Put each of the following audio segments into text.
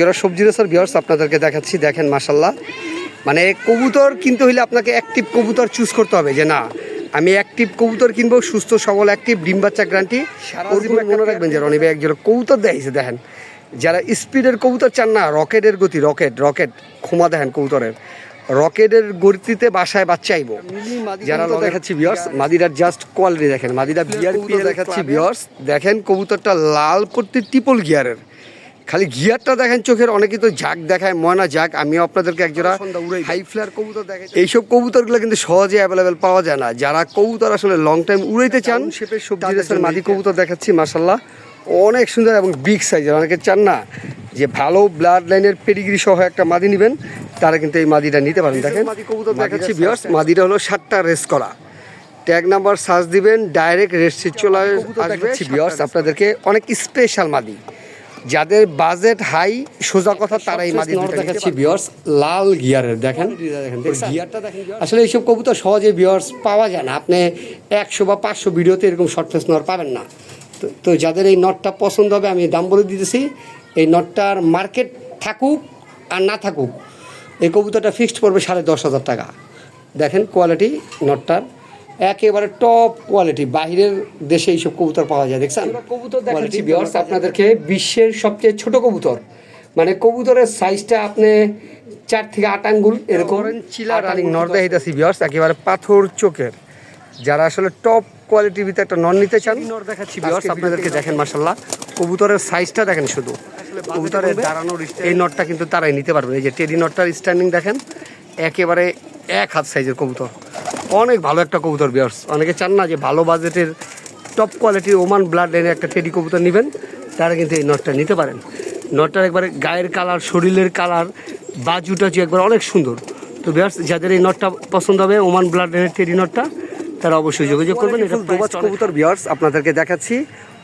যারা সবজি racer viewers আপনাদেরকে দেখাচ্ছি, দেখেন মাশাল্লাহ। মানে কবুতর কিনতে হইলে আপনাকে অ্যাক্টিভ কবুতর চুজ করতে হবে, যে না আমি অ্যাক্টিভ কবুতর কিনবো, সুস্থ সবল অ্যাক্টিভ ডিম বাচ্চা গ্যারান্টি। মনে রাখবেন যে রনি ভাই একজোড়া কবুতর দেখাইছে, দেখেন যারা স্পিডের কবুতর চান না, রকেটের গতি, রকেট ক্ষমা দেখেন কবুতরের রকেটের গতিতে বাসায় বাচ্চা আইব। যারা দেখাচ্ছি ভিউয়ার্স মাদিরার জাস্ট কোয়ালিটি দেখেন, মাদিরা বিআরপি দেখাচ্ছি ভিউয়ার্স। দেখেন কবুতরটা লাল করতে ট্রিপল গিয়ারের, খালি গিয়ারটা দেখেন চোখের, অনেকে তো জাগ দেখায় ময়না জাগ। আমিও আপনাদেরকে একজোড়া হাই ফ্লায়ার কবুতর দেখাই। এইসব কবুতরগুলো কিন্তু সহজে অ্যাভেলেবেল পাওয়া যায় না। যারা কবুতর আসলে লং টাইম উড়াইতে চান, শেপের সবজি রেসার মাদি কবুতর দেখাচ্ছি মাশাল্লাহ, অনেক সুন্দর এবং বিগ সাইজের। অনেকে চান না যে ভালো ব্লাড লাইনের পেডিগ্রি সহ একটা মাদি নেবেন, তারা কিন্তু এই মাদিটা নিতে পারেন। দেখেন মাদি কবুতর দেখাচ্ছি ভিউয়ার্স, মাদিটা হলো 7টা রেস করা, ট্যাগ নাম্বার সার্চ দিবেন ডাইরেক্ট রেসে চলে আসবে ভিউয়ার্স। আপনাদেরকে অনেক স্পেশাল মাদি, যাদের বাজেট হাই সোজা কথা তারাই মাদি দেখাচ্ছি ভিউয়ার্স, লাল গিয়ারের। দেখেন গিয়ারটা দেখেন, আসলে এইসব কবুতর সহজে ভিউয়ার্স পাওয়া যায় না। আপনি 100 বা 500 ভিডিওতে এরকম শর্ট ফেস নর পাবেন না। তো যাদের এই নটটা পছন্দ হবে, আমি দাম বলে দিতেছি। এই নটটার মার্কেট থাকুক আর না থাকুক, এই কবুতরটা ফিক্সড পড়বে 10,500 টাকা। দেখেন কোয়ালিটি নটটার একেবারে টপ কোয়ালিটি, বাহিরের দেশে এইসব কবুতর পাওয়া যায়। দেখছেন কবুতর দেখাচ্ছি ভিউয়ার্স আপনাদেরকে, বিশ্বের সবচেয়ে ছোট কবুতর। মানে কবুতরের সাইজটা আপনি 4 থেকে 8 আঙ্গুল এরকম। চিলারিং নর দেখাইতেছি ভিউয়ার্স, একেবারে পাথর চোখের। যারা আসলে টপ কোয়ালিটির ভিতরে একটা নর নিতে চান, নর দেখাচ্ছি ভিউয়ার্স আপনাদেরকে। দেখেন মাশাল্লাহ কবুতরের সাইজটা দেখেন, শুধু কবুতরের দাঁড়ানোর এই নটটা কিন্তু তারাই নিতে পারবে। এই যে টেডি নটটার স্ট্যান্ডিং দেখেন, একেবারে 1 হাত সাইজের কবুতর, অনেক ভালো একটা কবুতর ভিউয়ার্স। অনেকে চান না যে ভালো বাজেটের টপ কোয়ালিটির ওমান ব্লাড লাইনের একটা টেডি কবুতর নেবেন, তারা কিন্তু এই নটটা নিতে পারেন। নটটার একবারে গায়ের কালার, শরীরের কালার, বাজুটা যে একবার অনেক সুন্দর। তো ভিউয়ার্স যাদের এই নটটা পছন্দ হবে, ওমান ব্লাড লাইনের টেডি নটটা, তারা অবশ্যই যোগাযোগ করবেন। এটা দোবাজ কবুতর ভিউয়ার্স আপনাদেরকে দেখাচ্ছি।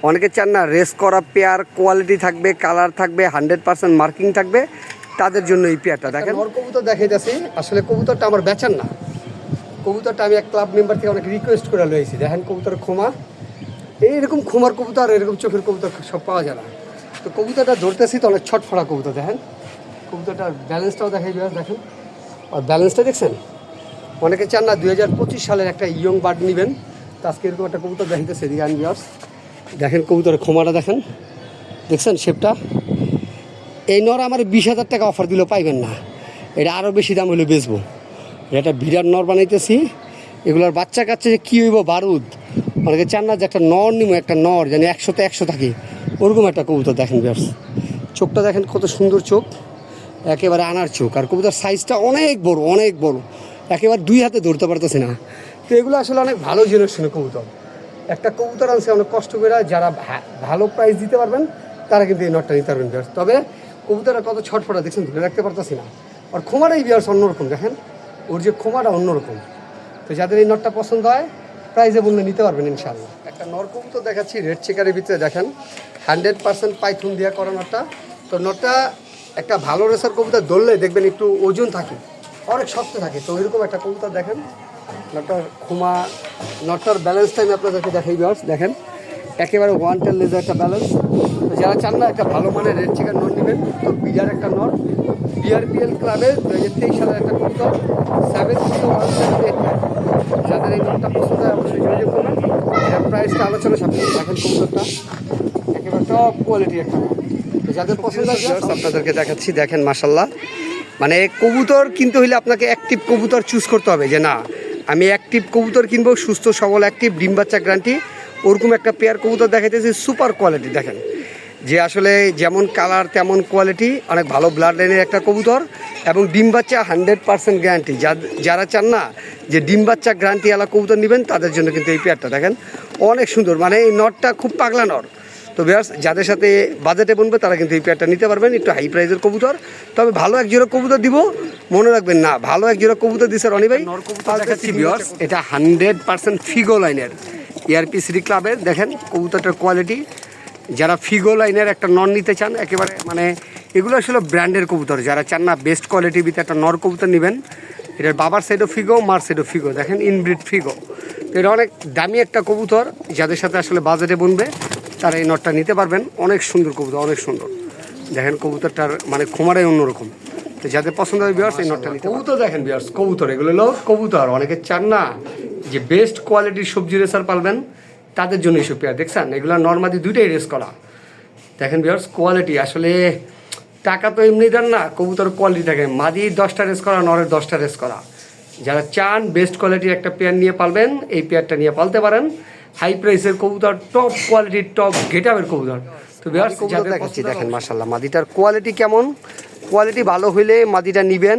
অনেকে চান না রেস করা পেয়ার, কোয়ালিটি থাকবে, কালার থাকবে, 100% মার্কিং থাকবে, তাদের জন্য এই পেয়ারটা দেখেন। নর কবুতর দেখাইতেছি, আসলে কবুতরটা আমার বেচার না, কবুতরটা আমি এক ক্লাব মেম্বার থেকে অনেক রিকোয়েস্ট করে লইছি। দেখেন কবুতর খোমা, এইরকম খোমার কবুতর, এরকম চোখের কবুতর সব পাওয়া যায় না। তো কবুতরটা ধরতেছি তো অনেক ছটফড়া কবুতর। দেখেন কবুতরটার ব্যালেন্সটাও দেখাই ভিউয়ার্স, দেখেন আর ব্যালেন্সটা দেখছেন। অনেকে চান না 2025 সালের একটা ইয়ং বার্ড নেবেন, তো আজকে এরকম একটা কবুতর দেখাইতেছে রিয়ান ভিউয়ার্স। দেখেন কবুতরের খোমাটা দেখেন, দেখছেন শেপটা। এই নর আমার 20,000 টাকা অফার দিলেও পাইবেন না, এটা আরও বেশি দাম হলে বেচবো। এটা বিরাট নর বানাইতেছি, এগুলোর বাচ্চা কাচ্চা যে কী হইব বারুদ। অনেকে চান না যে একটা নর নিব, একটা নর জানি 100তে 100 থাকে, ওরকম একটা কবুতর। দেখেন ভিউয়ার্স চোখটা দেখেন কত সুন্দর চোখ, একেবারে আনার চোখ। আর কবুতর সাইজটা অনেক বড়, অনেক বড়, একেবারে 2 হাতে ধরতে পারতেছি না। তো এগুলো আসলে অনেক ভালো জেনারেশনের কবুতর। একটা কবুতর আনছে অনেক কষ্ট করে, যারা ভালো প্রাইস দিতে পারবেন তারা কিন্তু এই নটটা নিতে পারবেন ভিউয়ার্স। তবে কবুতরটা কত ছটফটা দেখছেন, ধরে রাখতে পারতেছি না। আর খোমাটাই ভিউয়ার্স অন্যরকম, দেখেন ওর যে খোমাটা অন্যরকম। তো যাদের এই নটটা পছন্দ হয়, প্রাইজে বললে নিতে পারবেন ইনশাআল্লাহ। একটা নর কবুতর দেখাচ্ছি রেড চেকারের ভিতরে, দেখেন 100% পাইথন দিয়ে করা নটটা। তো নটটা একটা ভালো রেসার কবুতর ধরলে দেখবেন একটু ওজন থাকে, অনেক শক্ত থাকে। তো ওইরকম একটা কবুতর দেখেন, নটটার খোমা, নটটার ব্যালেন্সটা আমি আপনাদেরকে দেখাই ভিউয়ার্স। দেখেন একেবারে 1 টেল লেজার একটা ব্যালেন্স। তো যারা চান না একটা ভালো মানের রেড চেকার নট নেবেন, তো বিরাট একটা নট, বিআরপিএল ক্লাবের 2023 সালের একটা কবুতর, 70178। যাদের এই নটটা পছন্দ হয় অবশ্যই যোগাযোগ করবেন। এটার প্রাইসটা আলোচনা সাপেক্ষে। দেখেন কবুতরটা একেবারে টপ কোয়ালিটির একটা নট। তো যাদের পছন্দ হয় আপনাদেরকে দেখাচ্ছি, দেখেন মাশাল্লাহ। মানে কবুতর কিনতে হইলে আপনাকে অ্যাক্টিভ কবুতর চুজ করতে হবে, যে না আমি অ্যাক্টিভ কবুতর কিনবো, সুস্থ সবল অ্যাক্টিভ ডিম বাচ্চা গ্যারান্টি, ওরকম একটা পেয়ার কবুতর দেখাইতেছি। সুপার কোয়ালিটি দেখেন, যে আসলে যেমন কালার তেমন কোয়ালিটি, অনেক ভালো ব্লাড লাইনের একটা কবুতর এবং ডিম বাচ্চা 100% গ্যারান্টি। যারা চান না যে ডিম বাচ্চা গ্যারান্টি আলা কবুতর নেবেন, তাদের জন্য কিন্তু এই পেয়ারটা দেখেন অনেক সুন্দর। মানে এই নটটা খুব পাগলা নর। তো ভিউয়ার্স যাদের সাথে বাজেটে বনবে তারা কিন্তু এই পেয়ারটা নিতে পারবেন, একটু হাই প্রাইসের কবুতর। তবে ভালো এক জোড়া কবুতর দিব, মনে রাখবেন না ভালো এক জোড়া কবুতর দিছে রনি ভাই। ভিউয়ার্স এটা 100% ফিগো লাইনের এআরপি সিটি ক্লাবের। দেখেন কবুতরটার কোয়ালিটি, যারা ফিগো লাইনের একটা নর নিতে চান, একেবারে মানে এগুলো আসলে ব্র্যান্ডের কবুতর। যারা চান না বেস্ট কোয়ালিটির ভিতরে একটা নর কবুতর নেবেন, এটার বাবার সাইডও ফিগো, মার সাইডও ফিগো। দেখেন ইনব্রিড ফিগো। তো এটা অনেক দামি একটা কবুতর, যাদের সাথে আসলে বাজেটে বনবে তারা এই নটটা নিতে পারবেন। অনেক সুন্দর কবুতর, অনেক সুন্দর। তো দেখেন কবুতরটার মানে খোমারাই অন্যরকম। তো যাদের পছন্দ হবে ভিউয়ার্স এই নটটা নিতে। কবুতর দেখেন ভিউয়ার্স, কবুতর এগুলো হলো কবুতর। অনেকে চান না যে বেস্ট কোয়ালিটির সবজি রেসার পালবেন, তাদের জন্য এইসব পেয়ার দেখছেন। এগুলো নর্মালি দুইটাই রেস করা। দেখেন ভিউয়ার্স কোয়ালিটি আসলে টাকা তো এমনি দেন না, কবুতর কোয়ালিটি থাকে। মাদি 10টা রেস করা, নরের 10টা রেস করা। যারা চান বেস্ট কোয়ালিটির একটা পেয়ার নিয়ে পালবেন, এই পেয়ারটা নিয়ে পালতে পারেন। হাই প্রাইসের কবুতর, টপ কোয়ালিটির, টপ গেটআপের কবুতর। তো ভিউয়ার্স যাদের দেখাচ্ছি দেখেন মাশাআল্লাহ মাদিটার কোয়ালিটি কেমন। কোয়ালিটি ভালো হইলে মাদিটা নেবেন,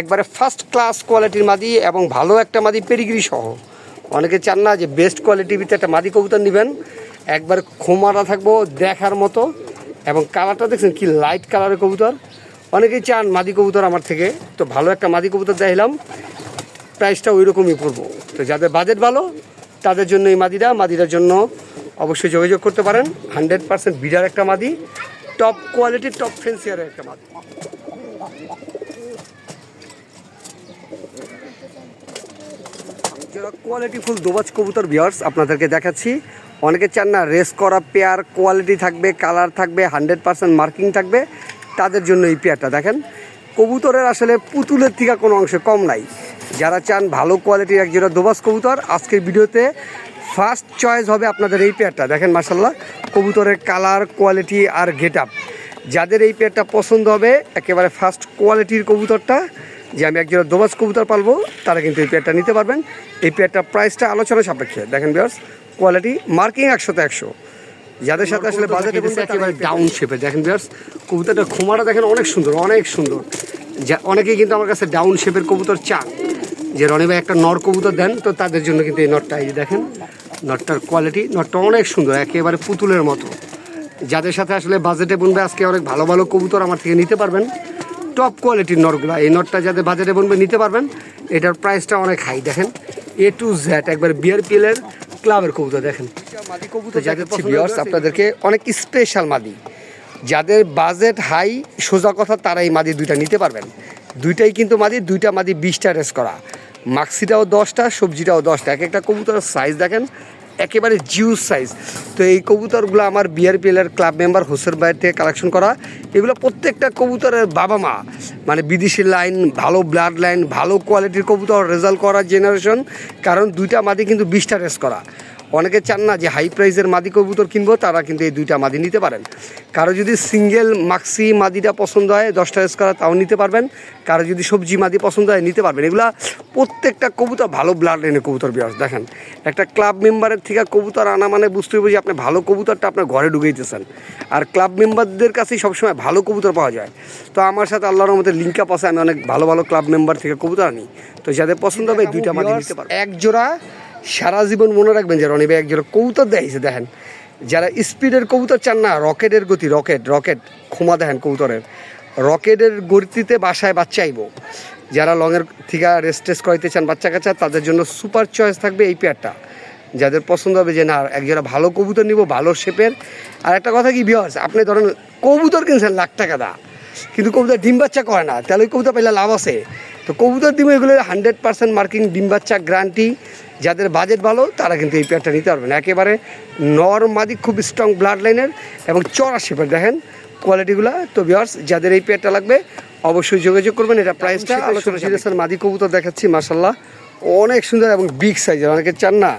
একবারে ফার্স্ট ক্লাস কোয়ালিটির মাদি এবং ভালো একটা মাদি পেডিগ্রি সহ। অনেকে চান না যে বেস্ট কোয়ালিটির ভিতরে একটা মাদি কবুতর নেবেন, একবার খোমারা থাকবো দেখার মতো, এবং কালারটা দেখছেন কি লাইট কালারের কবুতর। অনেকেই চান মাদি কবুতর আমার থেকে, তো ভালো একটা মাদি কবুতর দেখাইলাম, প্রাইসটা ওই রকমই পড়বো। তো যাদের বাজেট ভালো তাদের জন্য এই মাদিটার জন্য অবশ্যই যোগাযোগ করতে পারেন। 100% বিডার একটা মাদি, টপ কোয়ালিটির, টপ ফেন্সিয়ারের একটা মাদি। যারা কোয়ালিটিফুল দোবাজ কবুতর ভিউয়ার্স আপনাদেরকে দেখাচ্ছি। অনেকে চান না রেস করা পেয়ার, কোয়ালিটি থাকবে, কালার থাকবে, 100% মার্কিং থাকবে, তাদের জন্য এই পেয়ারটা দেখেন। কবুতরের আসলে পুতুলের থেকে কোনো অংশে কম নাই। যারা চান ভালো কোয়ালিটির একজোড়া দোবাজ কবুতর, আজকের ভিডিওতে ফার্স্ট চয়েস হবে আপনাদের এই পেয়ারটা। দেখেন মাশাআল্লাহ কবুতরের কালার, কোয়ালিটি আর গেটআপ। যাদের এই পেয়ারটা পছন্দ হবে, একেবারে ফার্স্ট কোয়ালিটির কবুতরটা, যে আমি একজোড়া দোবাজ কবুতর পালবো, তারা কিন্তু এই পেয়ারটা নিতে পারবেন। এই পেয়ারটার প্রাইসটা আলোচনা সাপেক্ষে। দেখেন ভিউয়ার্স কোয়ালিটি মার্কিং 100তে 100। যাদের সাথে আসলে বাজেটে বলতে একেবারে ডাউন শেপে। দেখেন ভিউয়ার্স কবুতরটা খোমাটা দেখেন অনেক সুন্দর, অনেক সুন্দর। যা অনেকেই কিন্তু আমার কাছে ডাউন শেপের কবুতর চান, যে রনি ভাই একটা নর কবুতর দেন, তো তাদের জন্য কিন্তু এই নটটা, এই যে দেখেন নটটার কোয়ালিটি, নটটা অনেক সুন্দর, একেবারে পুতুলের মতো। যাদের সাথে আসলে বাজেটে বনবে, আজকে অনেক ভালো ভালো কবুতর আমার থেকে নিতে পারবেন, টপ কোয়ালিটির নরগুলা। এই নটটা যাদের বাজেটে বনবে নিতে পারবেন। এটার প্রাইসটা অনেক হাই। দেখেন A to Z একবার বিআরপিএলের ক্লাবের কবুতর। দেখেন মাদি কবুতর যাদের ভিউয়ার্স আপনাদেরকে অনেক স্পেশাল মাদি, যাদের বাজেট হাই, সোজা কথা, তারা এই মাদি দুইটা নিতে পারবেন। দুইটাই কিন্তু মাদি, দুইটা মাদি 20টা রেস করা, মাক্সিটাও 10টা, সবজিটাও 10টা। এক একটা কবুতরের সাইজ দেখেন একেবারে জিউস সাইজ। তো এই কবুতরগুলো আমার বিআরপিএলের ক্লাব মেম্বার হোসেন ভাইয়ের থেকে কালেকশন করা। এগুলো প্রত্যেকটা কবুতরের বাবা মা, মানে বিদেশি লাইন, ভালো ব্লাড লাইন, ভালো কোয়ালিটির কবুতর, রেজাল্ট করা জেনারেশন। কারণ দুইটা মাদি কিন্তু 20টা রেস করা। অনেকে চান না যে হাই প্রাইসের মাদি কবুতর কিনবো, তারা কিন্তু এই দুইটা মাদি নিতে পারেন। কারো যদি সিঙ্গেল মাক্সি মাদিটা পছন্দ হয় 10টা রেস করা, তাও নিতে পারবেন। কারো যদি সবজি মাদি পছন্দ হয় নিতে পারবেন। এগুলা প্রত্যেকটা কবুতর ভালো ব্লাড লাইনের কবুতর বিয়াস। দেখেন একটা ক্লাব মেম্বারের থেকে কবুতর আনা মানে বুঝতে হবে যে আপনি ভালো কবুতরটা আপনার ঘরে ঢুকাইতেছেন। আর ক্লাব মেম্বারদের কাছেই সবসময় ভালো কবুতর পাওয়া যায়। তো আমার সাথে আল্লাহর মধ্যে লিঙ্ক আপ আছে, আমি অনেক ভালো ভালো ক্লাব মেম্বার থেকে কবুতর আনি। তো যাদের পছন্দ হবে দুইটা মাদি নিতে পারবেন। এক জোড়া সারা জীবন মনে রাখবেন যে রনি ভাই এক জোড়া কবুতর দেখাইছে। দেখেন যারা স্পিডের কবুতর চান না, রকেটের গতি, রকেট ক্ষমা দেখেন কবুতরের, রকেটের গতিতে বাসায় বাচ্চা আইব। যারা লংয়ের থেকে রেস্টেস করাইতে চান বাচ্চা কাচ্চা, তাদের জন্য সুপার চয়েস থাকবে এই পেয়ারটা। যাদের পছন্দ হবে যে না একজোড়া ভালো কবুতর নিব, ভালো শেপের। আর একটা কথা কি ভিউয়ার্স, আপনি ধরেন কবুতর কিনছেন লাখ টাকা দা, কিন্তু কবুতর ডিম বাচ্চা করে না, তাহলে ওই কবুতর পাইলে লাভ আছে। তো কবুতর ডিম এগুলো 100% মার্কিং, ডিম বাচ্চা গ্যারান্টি। যাদের বাজেট ভালো তারা কিন্তু এই পেয়ারটা নিতে পারবেন। একেবারে নরমাদি, খুব স্ট্রং ব্লাড লাইনের এবং চড়া শেপের। দেখেন কোয়ালিটিগুলো। তো ভিউয়ার্স যাদের এই পেয়ারটা লাগবে অবশ্যই যোগাযোগ করবেন। এটা প্রাইসটা আলোচনা সিরিয়াসের মাদি কবুতর দেখাচ্ছি মাশাআল্লাহ অনেক সুন্দর এবং বিগ সাইজের। অনেকে চান না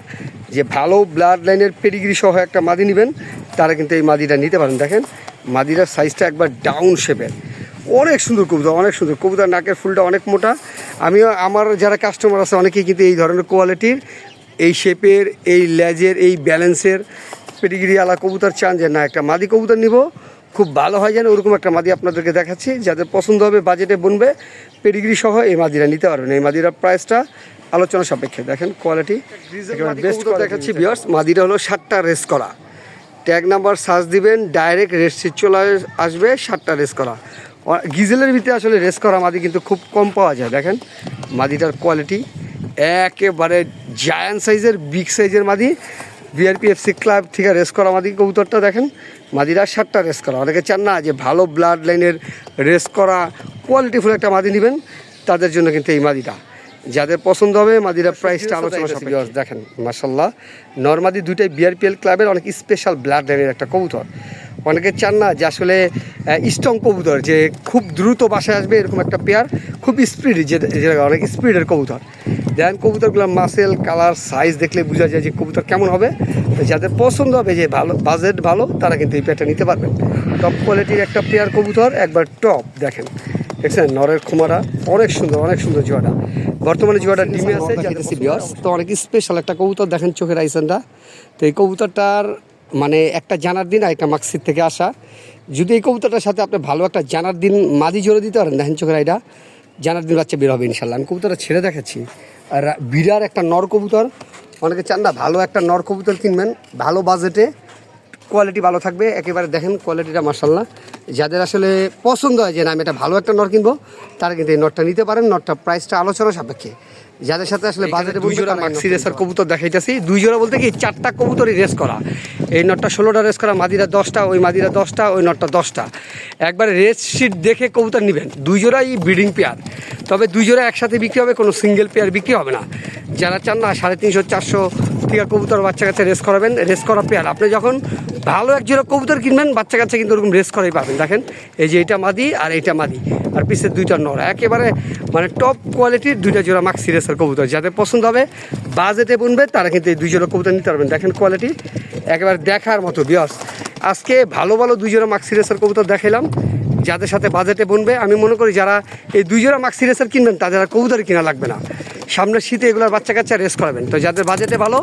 যে ভালো ব্লাড লাইনের পেডিগ্রি সহ একটা মাদি নেবেন, তারা কিন্তু এই মাদিটা নিতে পারেন। দেখেন মাদিটার সাইজটা একবার ডাউন শেপের, অনেক সুন্দর কবুতর, অনেক সুন্দর কবুতর। নাকের ফুলটা অনেক মোটা। আমিও আমার যারা কাস্টমার আছে অনেকেই কিন্তু এই ধরনের কোয়ালিটির, এই শেপের, এই লেজের, এই ব্যালেন্সের পেডিগ্রিওয়ালা কবুতর চান যে না একটা মাদি কবুতর নিব, খুব ভালো হয় যেন ওরকম একটা মাদি আপনাদেরকে দেখাচ্ছি। যাদের পছন্দ হবে বাজেটে বনবে পেডিগ্রি সহ এই মাদিরা নিতে পারবেন। এই মাদিরার প্রাইসটা আলোচনা সাপেক্ষে। দেখেন কোয়ালিটি বেস্ট দেখাচ্ছি ভিউয়ার্স। মাদিরা হলো 7টা রেস করা, ট্যাগ নাম্বার সার্চ দিবেন, ডাইরেক্ট রেস চলে আসবে। 7টা রেস করা, গিজেলের ভিতরে আসলে রেস করা মাদি কিন্তু খুব কম পাওয়া যায়। দেখেন মাদিটার কোয়ালিটি একেবারে জায়ান্ট সাইজের, বিগ সাইজের মাদি। বিআরপিএফসি ক্লাব থেকে রেস করা মাদি কবুতরটা দেখেন। মাদিরা 7টা রেস করা। অনেকে চান না যে ভালো ব্লাড লাইনের রেস করা কোয়ালিটিফুল একটা মাদি নেবেন, তাদের জন্য কিন্তু এই মাদিটা। যাদের পছন্দ হবে মাদিরা প্রাইসটা আলোচনা সাপেক্ষে। দেখেন মাশাল্লাহ নরমাদি দুইটাই বিআরপিএল ক্লাবের অনেক স্পেশাল ব্লাড লাইনের একটা কবুতর। অনেকে চান না যে আসলে স্ট্রং কবুতর যে খুব দ্রুত বাসায় আসবে এরকম একটা পেয়ার, খুব স্পিড, যেটা অনেক স্পিডের কবুতর। দেখেন কবুতরগুলো মাসেল কালার সাইজ দেখলে বোঝা যায় যে কবুতর কেমন হবে। যাদের পছন্দ হবে যে ভালো বাজেট ভালো তারা কিন্তু এই পেয়ারটা নিতে পারবেন। টপ কোয়ালিটির একটা পেয়ার কবুতর, একবার টপ। দেখছেন নরের খুমারা অনেক সুন্দর জোয়াটা। বর্তমানে জোয়াটা ডিমে আছে তো অনেক স্পেশাল একটা কবুতর। দেখেন চোখের আইসনটা। তো এই কবুতরটার মানে একটা জানার দিন আর একটা মাক্সিদ থেকে আসা। যদি এই কবুতরটার সাথে আপনি ভালো একটা জানার দিন মাদি জোরে দিতে পারেন, দেখেন চোখের আইটা জানার দিন বাচ্চা বের হবে ইনশাল্লাহ। আমি কবুতরটা ছেড়ে দেখাচ্ছি। আর বিরার একটা নর কবুতর, অনেকে চান না ভালো একটা নর কবুতর কিনবেন ভালো বাজেটে, কোয়ালিটি ভালো থাকবে একেবারে। দেখেন কোয়ালিটিটা মাশাল্লাহ। যাদের আসলে পছন্দ হয় যে না আমি এটা ভালো একটা নর কিনবো তারা কিন্তু এই নটটা নিতে পারেন। নটটা প্রাইসটা আলোচনা সাপেক্ষে। যাদের সাথে আসলে বাজেটে দুই জোড়া মাক্সি রেসার কবুতর দেখাইতেছি। দুই জোড়া বলতে কি 4টা কবুতরই রেস করা। এই নটটা 16টা রেস করা, মাদিরা 10টা, ওই মাদিরা 10টা, ওই নটটা 10টা। একবারে রেস শিট দেখে কবুতর নেবেন। দুই জোড়াই ব্রিডিং পেয়ার, তবে দুই জোড়া একসাথে বিক্রি হবে, কোনো সিঙ্গেল পেয়ার বিক্রি হবে না। যারা চান না 350-400 টিকা কবুতর বাচ্চা কাছে রেস করাবেন, রেস করা পেয়ার আপনি যখন ভালো এক জোড়া কবুতর কিনবেন বাচ্চা কাছে কিন্তু ওরকম রেস করাই পাবেন। দেখেন এই যে এইটা মাদি আর এইটা মাদি, আর পিছের দুইটা নর, একেবারে মানে টপ কোয়ালিটির দুইটা জোড়া মাক্সি রেসার কবুতর। যাদের পছন্দ হবে বাজেটে বুনবে তারা কিন্তু এই দুই জোড়া কবুতর নিতে পারবেন। দেখেন কোয়ালিটি একেবারে দেখার মতো বিয়স। আজকে ভালো দুই জোড়া মাক্সি রেসার কবুতর দেখাইলাম। যাদের সাথে বাজেটে বুনবে আমি মনে করি যারা এই দুই জোড়া মাক্সি রেসার কিনবেন তাদের আর কবুতর কিনা লাগবে না। সামনের শীতে এগুলোর বাচ্চা কাচ্চা রেস করাবেন। তো যাদের বাজেটে ভালো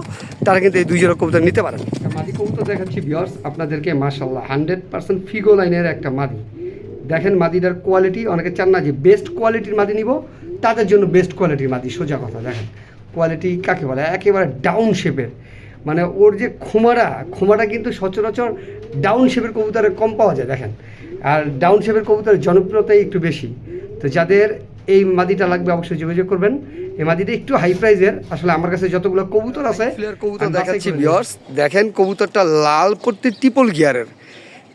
তারা কিন্তু এই দুই জোড়া কবুতর নিতে পারেন। মাদি কবুতর দেখাচ্ছি ভিউয়ার্স আপনাদেরকে মাশাআল্লাহ 100% ফিগো লাইনের একটা মাদি। দেখেন মাদিটার কোয়ালিটি, অনেকে চান না যে বেস্ট কোয়ালিটির মাদি নিব, তাদের জন্য বেস্ট কোয়ালিটির মাদি। সোজা কথা, দেখেন কোয়ালিটি কাকে বলে, একেবারে ডাউন শেপের। মানে ওর যে খুমাটা কিন্তু সচরাচর ডাউন শেপের কবুতরে কম পাওয়া যায়। দেখেন আর ডাউন শেপের কবুতরের জনপ্রিয়তাই একটু বেশি। তো যাদের এই মাদিটা লাগবে অবশ্যই যোগাযোগ করবেন। এই মাদিটা একটু হাই প্রাইজের। আসলে আমার কাছে যতগুলো কবুতর আছে কবুতর দেখাচ্ছি ভিউয়ার্স। দেখেন কবুতরটা লাল করতে ট্রিপল গিয়ারের,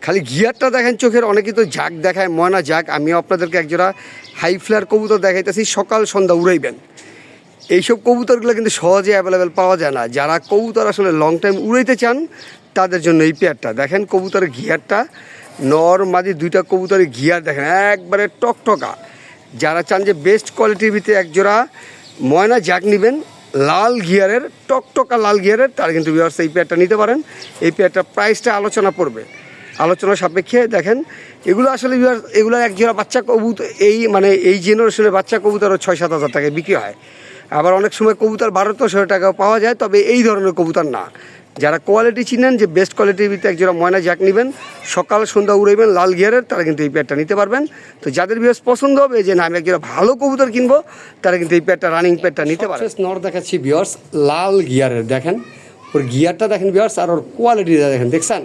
খালি গিয়ারটা দেখেন চোখের। অনেকেই তো ঝাঁক দেখায়, ময়না ঝাঁক। আমিও আপনাদেরকে একজোড়া হাই ফ্লেয়ার কবুতর দেখাইতেছি, সকাল সন্ধ্যা উড়াইবেন। এইসব কবুতরগুলো কিন্তু সহজে অ্যাভেলেবেল পাওয়া যায় না। যারা কবুতর আসলে লং টাইম উড়াইতে চান তাদের জন্য এই পেয়ারটা। দেখেন কবুতরের গিয়ারটা, নর মাদি দুইটা কবুতরের গিয়ার দেখেন একবারে টকটকা। যারা চান যে বেস্ট কোয়ালিটির ভিতরে একজোড়া ময়না ঝাঁক নেবেন লাল গিয়ারের, টকটকা লাল গিয়ারের, তারা কিন্তু ভিউয়ার্স এই পেয়ারটা নিতে পারেন। এই পেয়ারটার প্রাইসটা আলোচনা পড়বে, আলোচনা সাপেক্ষে। দেখেন এগুলো আসলে এগুলো এক জোড়া বাচ্চা কবুতর, এই মানে এই জেনারেশনের বাচ্চা কবুতরও 6-7 হাজার টাকায় বিক্রি হয়। আবার অনেক সময় কবুতর 1200 টাকাও পাওয়া যায়, তবে এই ধরনের কবুতর না। যারা কোয়ালিটি চিনেন যে বেস্ট কোয়ালিটির ভিতরে এক জোড়া ময়না ঝাঁক নেবেন, সকাল সন্ধ্যা উড়াইবেন লাল গিয়ারের, তারা কিন্তু এই পেয়ারটা নিতে পারবেন। তো যাদের ভিউয়ার্স পছন্দ হবে যে না আমি এক জোড়া ভালো কবুতর কিনবো, তারা কিন্তু এই পেয়ারটা রানিং পেয়ারটা নিতে পারবেন। নর দেখাচ্ছি ভিউয়ার্স লাল গিয়ারের। দেখেন ওর গিয়ারটা দেখেন ভিউয়ার্স, আর ওর কোয়ালিটিটা দেখেন। দেখছেন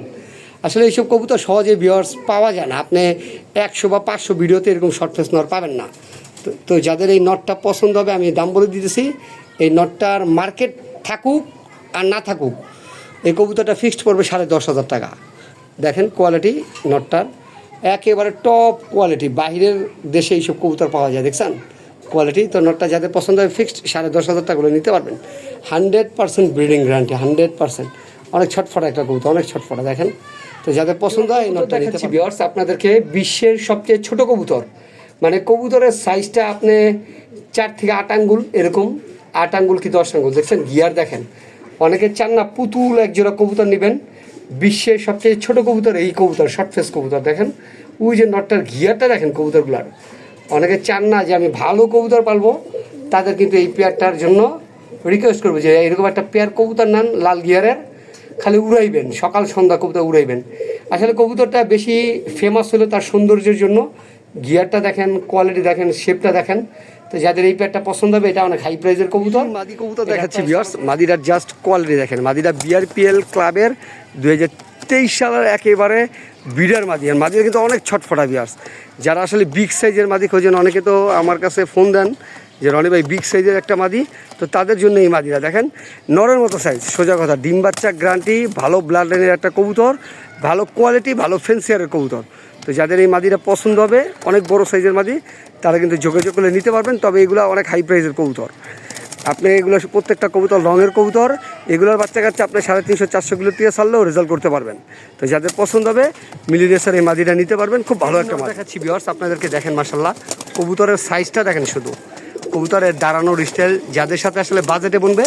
আসলে এইসব কবুতর সহজে ভিউয়ার্স পাওয়া যায় না। আপনি 100 বা 500 ভিডিওতে এরকম শর্ট ফেস নর পাবেন না। তো যাদের এই নটটা পছন্দ হবে আমি দাম বলে দিতেছি। এই নটটার মার্কেট থাকুক আর না থাকুক এই কবুতরটা ফিক্সড পড়বে 10,500 টাকা। দেখেন কোয়ালিটি নটটার একেবারে টপ কোয়ালিটি। বাহিরের দেশে এইসব কবুতর পাওয়া যায়, দেখছেন কোয়ালিটি। তো নটটা যাদের পছন্দ হবে ফিক্সড 10,500 টাকা করে নিতে পারবেন। 100% ব্রিডিং গ্যারান্টি, 100%। অনেক ছটফটা একটা কবুতর, অনেক ছটফটা। দেখেন তো যাদের পছন্দ হয় এই নটটা নিতে পারবেন। ভিউয়ার্স আপনাদেরকে বিশ্বের সবচেয়ে ছোট কবুতর, মানে কবুতরের সাইজটা আপনি 4 থেকে 8 আঙ্গুল, এরকম 8 আঙ্গুল কি 10 আঙ্গুল। দেখছেন গিয়ার দেখেন। অনেকে চান না পুতুল এক জোড়া কবুতর নেবেন, বিশ্বের সবচেয়ে ছোট কবুতর এই কবুতর, শর্ট ফেস কবুতর। দেখেন ওই যে নটটার গিয়ারটা দেখেন কবুতরগুলার। অনেকে চান না যে আমি ভালো কবুতর পালবো, তাদের কিন্তু এই পেয়ারটার জন্য রিকোয়েস্ট করবো যে এরকম একটা পেয়ার কবুতর নেন লাল গিয়ারের, খালি উড়াইবেন সকাল সন্ধ্যা কবুতর উড়াইবেন। আসলে কবুতরটা বেশি ফেমাস হলো তার সৌন্দর্যের জন্য। গিয়ারটা দেখেন, কোয়ালিটি দেখেন, শেপটা দেখেন। তো যাদের এই পেয়ারটা পছন্দ হবে, এটা অনেক হাই প্রাইজের কবুতর। মাদি কবুতর দেখাচ্ছি ভিউয়ার্স। মাদিটার জাস্ট কোয়ালিটি দেখেন। মাদিটা বিআরপিএল ক্লাবের 2023 সালের একেবারে বিডার মাদি। আর মাদিটা কিন্তু অনেক ছটফটা ভিউয়ার্স। যারা আসলে বিগ সাইজের মাদি খোঁজেন, অনেকে তো আমার কাছে ফোন দেন যে রনি ভাই বিগ সাইজের একটা মাদি, তো তাদের জন্য এই মাদিটা দেখেন নরের মতো সাইজ। সোজা কথা, ডিম বাচ্চা গ্যারান্টি, ভালো ব্লাড লাইনের একটা কবুতর, ভালো কোয়ালিটি, ভালো ফেন্সিয়ারের কবুতর। তো যাদের এই মাদিটা পছন্দ হবে, অনেক বড় সাইজের মাদি, তারা কিন্তু যোগাযোগ করলে নিতে পারবেন। তবে এগুলো অনেক হাই প্রাইসের কবুতর। আপনি এগুলো প্রত্যেকটা কবুতর রঙের কবুতর, এগুলোর বাচ্চা কাচ্চা আপনি 350-400 কিলো থেকে ছাড়লেও রেজাল্ট করতে পারবেন। তো যাদের পছন্দ হবে মিলিনেসার এই মাদিটা নিতে পারবেন, খুব ভালো একটা মাদি দেখাচ্ছি ভিউয়ার্স আপনাদেরকে। দেখেন মাশাআল্লাহ, কবুতরের সাইজটা দেখেন, শুধু কবুতরের দাঁড়ানোর স্টাইল। যাদের সাথে আসলে বাজেটে বনবে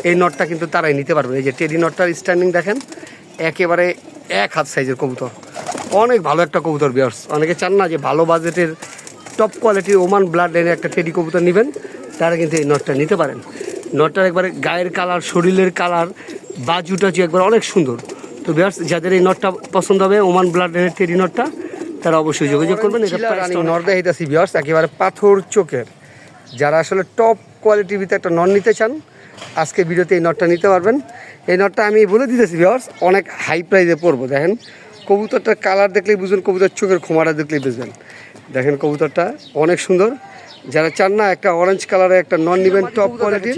এই নটটা কিন্তু তারাই নিতে পারবে। এই যে টেডি নটটার স্ট্যান্ডিং দেখেন, একেবারে 1 হাত সাইজের কবুতর, অনেক ভালো একটা কবুতর ভিউয়ার্স। অনেকে চান না যে ভালো বাজেটের টপ কোয়ালিটির ওমান ব্লাড লাইনের একটা টেডি কবুতর নেবেন, তারা কিন্তু এই নটটা নিতে পারেন। নটটার একবারে গায়ের কালার, শরীরের কালার, বাজুটাজু একবার অনেক সুন্দর। তো ভিউয়ার্স, যাদের এই নটটা পছন্দ হবে ওমান ব্লাড লাইনের টেডি নটটা, তারা অবশ্যই যোগাযোগ করবেন। এটা নট দেখাইতেছি ভিউয়ার্স, একেবারে পাথর চোখের। যারা আসলে টপ কোয়ালিটির ভিতরে একটা নট নিতে চান, আজকে ভিডিওতে এই নটটা নিতে পারবেন। এই নটটা আমি বলে দিতেছি ভিউয়ার্স, অনেক হাই প্রাইসে পড়বো। দেখেন কবুতরটার কালার দেখলেই বুঝবেন, কবুতর চোখের খোমাটা দেখলেই বুঝবেন। দেখেন কবুতরটা অনেক সুন্দর। যারা চান না একটা অরেঞ্জ কালারের একটা নন নেবেন টপ কোয়ালিটির,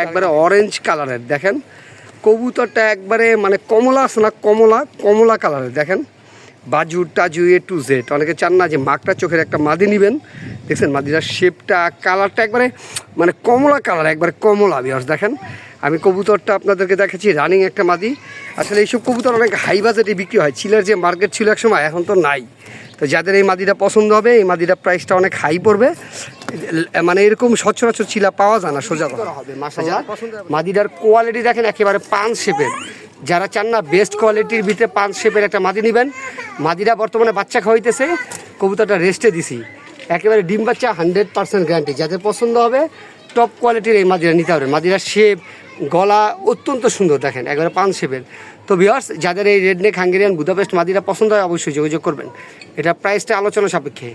একবারে অরেঞ্জ কালারের। দেখেন কবুতরটা একবারে মানে কমলা আছে না, কমলা কালারের। দেখেন বাজু টাজু A to Z। অনেকে চান না যে মাকটা চোখের একটা মাদি নেবেন, দেখছেন মাদিটার শেপটা, কালারটা একবারে মানে কমলা কালার, একবারে কমলা ভিউয়ার্স। দেখেন আমি কবুতরটা আপনাদেরকে দেখাচ্ছি, রানিং একটা মাদি। আসলে এইসব কবুতর অনেক হাই বাজেটে বিক্রি হয়। চিলের যে মার্কেট ছিল এক সময়, এখন তো নাই। তো যাদের এই মাদিটা পছন্দ হবে, এই মাদিটার প্রাইসটা অনেক হাই পড়বে। মানে এরকম সচরাচর চিলা পাওয়া যায় না, সোজা কথা হবে। মাশাআল্লাহ, মাদিটার কোয়ালিটি দেখেন, একেবারে পাঁচ শেপের। যারা চান না বেস্ট কোয়ালিটির ভিতরে পাঁচ শেপের একটা মাদি নেবেন, মাদিরা বর্তমানে বাচ্চা খাওয়াইতেছে, কবুতরটা রেস্টে দিছি, একেবারে ডিম বাচ্চা 100% গ্যারান্টি। যাদের পছন্দ হবে টপ কোয়ালিটির এই মাদিরা নিতে হবে। মাদিরার শেপ, গলা অত্যন্ত সুন্দর, দেখেন একবারে পাঁচ শেপের। তো ভিউয়ার্স, যাদের এই রেডনেক হাঙ্গেরিয়ান বুদাপেস্ট মাদিরা পছন্দ হয়, অবশ্যই যোগাযোগ করবেন। এটা প্রাইসটা আলোচনা সাপেক্ষে।